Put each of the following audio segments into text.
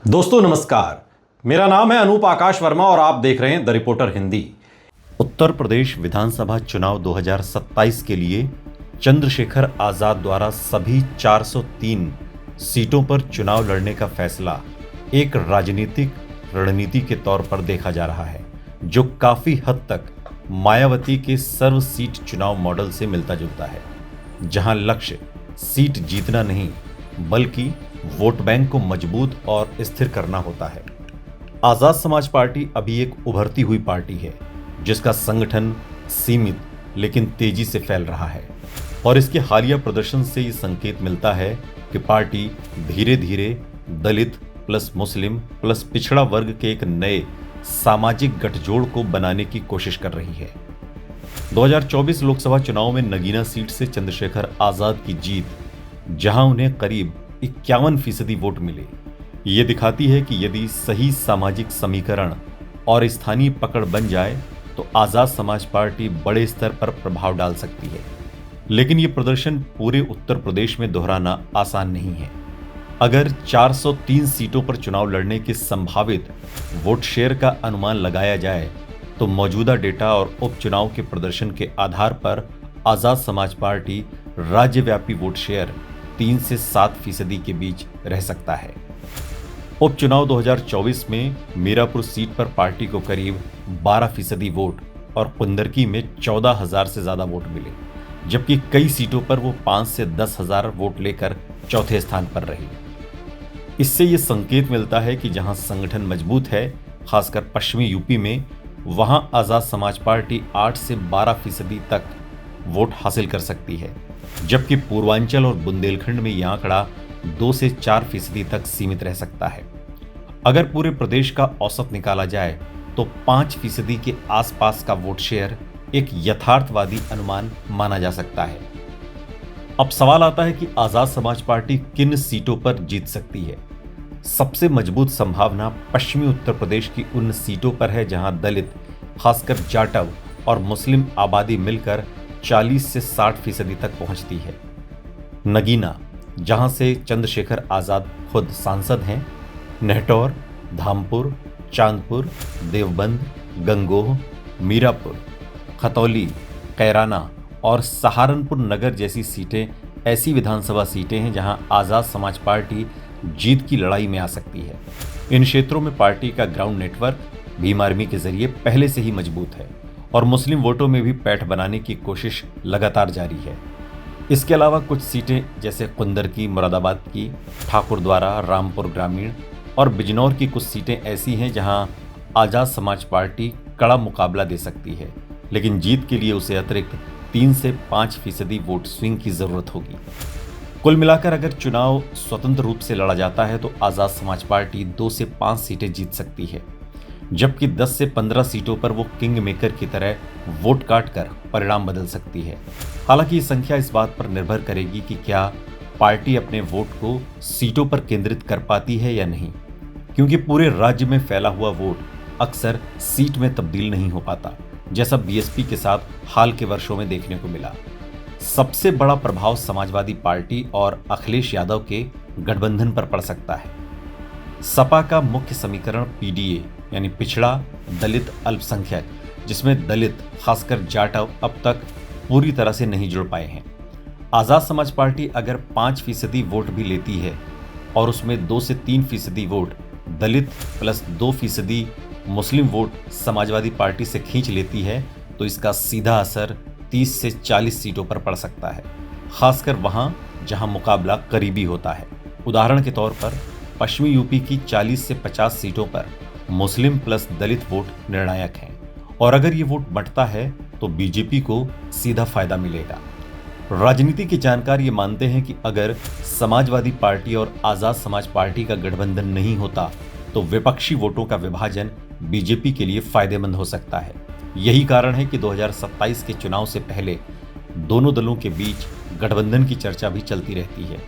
दोस्तों नमस्कार, मेरा नाम है अनूप आकाश वर्मा और आप देख रहे हैं द रिपोर्टर हिंदी। उत्तर प्रदेश विधानसभा चुनाव 2027 के लिए चंद्रशेखर आजाद द्वारा सभी 403 सीटों पर चुनाव लड़ने का फैसला एक राजनीतिक रणनीति के तौर पर देखा जा रहा है, जो काफी हद तक मायावती के सर्व सीट चुनाव मॉडल से मिलता जुलता है, जहां लक्ष्य सीट जीतना नहीं बल्कि वोट बैंक को मजबूत और स्थिर करना होता है। आजाद समाज पार्टी अभी एक उभरती हुई पार्टी है, जिसका संगठन सीमित लेकिन तेजी से फैल रहा है और इसके हालिया प्रदर्शन से ये संकेत मिलता है कि पार्टी धीरे धीरे दलित प्लस मुस्लिम प्लस पिछड़ा वर्ग के एक नए सामाजिक गठजोड़ को बनाने की कोशिश कर रही है। 2024 लोकसभा चुनाव में नगीना सीट से चंद्रशेखर आजाद की जीत, जहां उन्हें करीब 51% वोट मिले, ये दिखाती है कि यदि सही सामाजिक समीकरण और स्थानीय पकड़ बन जाए तो आजाद समाज पार्टी बड़े स्तर पर प्रभाव डाल सकती है। लेकिन यह प्रदर्शन पूरे उत्तर प्रदेश में दोहराना आसान नहीं है। अगर 403 सीटों पर चुनाव लड़ने के संभावित वोट शेयर का अनुमान लगाया जाए तो मौजूदा डेटा और उपचुनाव के प्रदर्शन के आधार पर आजाद समाज पार्टी राज्यव्यापी वोट शेयर 3 से 7% के बीच रह सकता है। उपचुनाव 2024 में मीरापुर सीट पर पार्टी को करीब 12% वोट और कुंदरकी में 14,000 से ज्यादा वोट मिले, जबकि कई सीटों पर वो 5 से 10,000 वोट लेकर चौथे स्थान पर रही। इससे ये संकेत मिलता है कि जहां संगठन मजबूत है, खासकर पश्चिमी यूपी में, वहां आजाद समाज पार्टी 8 से 12% तक वोट हासिल कर सकती है, जबकि पूर्वांचल और बुंदेलखंड में यह आंकड़ा 2 से 4% तक सीमित रह सकता है। अगर पूरे प्रदेश का औसत निकाला जाए तो 5% के आसपास का वोट शेयर एक यथार्थवादी अनुमान माना जा सकता है। अब सवाल आता है कि आजाद समाज पार्टी किन सीटों पर जीत सकती है। सबसे मजबूत संभावना पश्चिमी उत्तर प्रदेश की उन सीटों पर है जहां दलित, खासकर जाटव और मुस्लिम आबादी मिलकर 40 से 60% तक पहुंचती है। नगीना, जहां से चंद्रशेखर आजाद खुद सांसद हैं, नेहटौर, धामपुर, चांदपुर, देवबंद, गंगोह, मीरापुर, खतौली, कैराना और सहारनपुर नगर जैसी सीटें ऐसी विधानसभा सीटें हैं जहां आजाद समाज पार्टी जीत की लड़ाई में आ सकती है। इन क्षेत्रों में पार्टी का ग्राउंड नेटवर्क भीम आर्मी के जरिए पहले से ही मजबूत है और मुस्लिम वोटों में भी पैठ बनाने की कोशिश लगातार जारी है। इसके अलावा कुछ सीटें जैसे कुंदरकी, मुरादाबाद की, ठाकुरद्वारा, रामपुर ग्रामीण और बिजनौर की कुछ सीटें ऐसी हैं जहां आजाद समाज पार्टी कड़ा मुकाबला दे सकती है, लेकिन जीत के लिए उसे अतिरिक्त 3 से 5% वोट स्विंग की जरूरत होगी। कुल मिलाकर अगर चुनाव स्वतंत्र रूप से लड़ा जाता है तो आजाद समाज पार्टी 2 से 5 सीटें जीत सकती है, जबकि 10 से 15 सीटों पर वो किंग मेकर की तरह वोट काट कर परिणाम बदल सकती है। हालांकि ये संख्या इस बात पर निर्भर करेगी कि क्या पार्टी अपने वोट को सीटों पर केंद्रित कर पाती है या नहीं, क्योंकि पूरे राज्य में फैला हुआ वोट अक्सर सीट में तब्दील नहीं हो पाता, जैसा बीएसपी के साथ हाल के वर्षों में देखने को मिला। सबसे बड़ा प्रभाव समाजवादी पार्टी और अखिलेश यादव के गठबंधन पर पड़ सकता है। सपा का मुख्य समीकरण पीडीए यानी पिछड़ा दलित अल्पसंख्यक, जिसमें दलित खासकर जाटव अब तक पूरी तरह से नहीं जुड़ पाए हैं। आजाद समाज पार्टी अगर 5% वोट भी लेती है और उसमें 2 से 3% वोट दलित प्लस 2% मुस्लिम वोट समाजवादी पार्टी से खींच लेती है तो इसका सीधा असर 30 से 40 सीटों पर पड़ सकता है, खासकर वहां जहां मुकाबला करीबी होता है। उदाहरण के तौर पर पश्चिमी यूपी की 40 से 50 सीटों पर मुस्लिम प्लस दलित वोट निर्णायक हैं और अगर ये वोट बंटता है तो बीजेपी को सीधा फायदा मिलेगा। राजनीति के जानकार ये मानते हैं कि अगर समाजवादी पार्टी और आजाद समाज पार्टी का गठबंधन नहीं होता तो विपक्षी वोटों का विभाजन बीजेपी के लिए फायदेमंद हो सकता है। यही कारण है कि 2027 के चुनाव से पहले दोनों दलों के बीच गठबंधन की चर्चा भी चलती रहती है,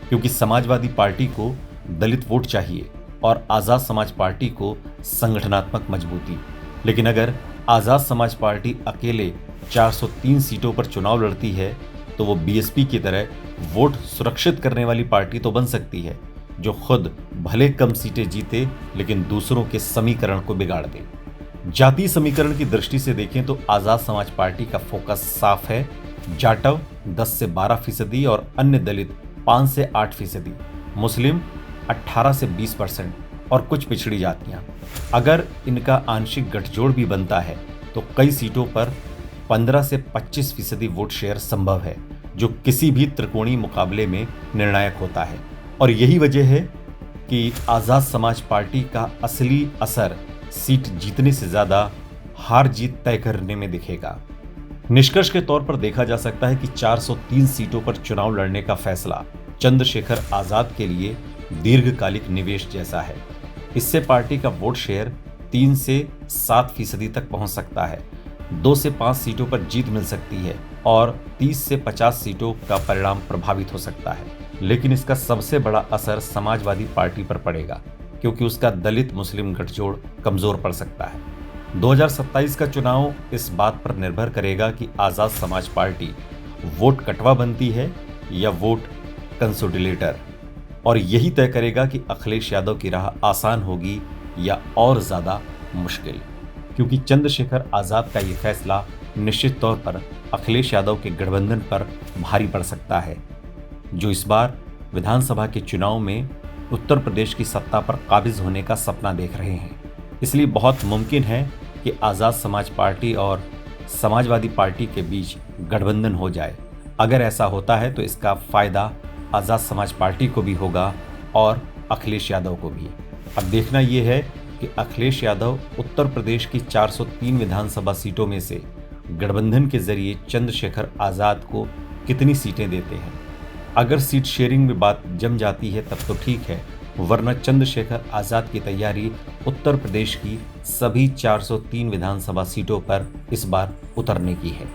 क्योंकि समाजवादी पार्टी को दलित वोट चाहिए और आजाद समाज पार्टी को संगठनात्मक मजबूती। लेकिन अगर आजाद समाज पार्टी अकेले 403 सीटों पर चुनाव लड़ती है तो वो बीएसपी की तरह वोट सुरक्षित करने वाली पार्टी तो बन सकती है, जो खुद भले कम सीटें जीते लेकिन दूसरों के समीकरण को बिगाड़ दे। जातीय समीकरण की दृष्टि से देखें तो आजाद समाज पार्टी का फोकस साफ है। जाटव 10 से 12% और अन्य दलित 5 से 8%, मुस्लिम 18 से 20% और कुछ पिछड़ी जातियां। अगर इनका आंशिक गठजोड़ भी बनता है तो कई सीटों पर 15 से 25% वोट शेयर संभव है, जो किसी भी त्रिकोणीय मुकाबले में निर्णायक होता है। और यही वजह है कि आजाद समाज पार्टी का असली असर सीट जीतने से ज्यादा हार जीत तय करने में दिखेगा। निष्कर्ष के तौर पर देखा जा सकता है कि 403 सीटों पर चुनाव लड़ने का फैसला चंद्रशेखर आजाद के लिए दीर्घकालिक निवेश जैसा है। इससे पार्टी का वोट शेयर 3 से 7% तक पहुंच सकता है, 2 से 5 सीटों पर जीत मिल सकती है और 30 से 50 सीटों का परिणाम प्रभावित हो सकता है। लेकिन इसका सबसे बड़ा असर समाजवादी पार्टी पर पड़ेगा, क्योंकि उसका दलित मुस्लिम गठजोड़ कमजोर पड़ सकता है। 2027 का चुनाव इस बात पर निर्भर करेगा कि आजाद समाज पार्टी वोट कटवा बनती है या वोट कंसोलिडेटर, और यही तय करेगा कि अखिलेश यादव की राह आसान होगी या और ज्यादा मुश्किल। क्योंकि चंद्रशेखर आजाद का ये फैसला निश्चित तौर पर अखिलेश यादव के गठबंधन पर भारी पड़ सकता है, जो इस बार विधानसभा के चुनाव में उत्तर प्रदेश की सत्ता पर काबिज होने का सपना देख रहे हैं। इसलिए बहुत मुमकिन है कि आजाद समाज पार्टी और समाजवादी पार्टी के बीच गठबंधन हो जाए। अगर ऐसा होता है तो इसका फायदा आजाद समाज पार्टी को भी होगा और अखिलेश यादव को भी। अब देखना यह है कि अखिलेश यादव उत्तर प्रदेश की 403 विधानसभा सीटों में से गठबंधन के जरिए चंद्रशेखर आजाद को कितनी सीटें देते हैं। अगर सीट शेयरिंग में बात जम जाती है तब तो ठीक है, वरना चंद्रशेखर आजाद की तैयारी उत्तर प्रदेश की सभी 403 विधानसभा सीटों पर इस बार उतरने की है।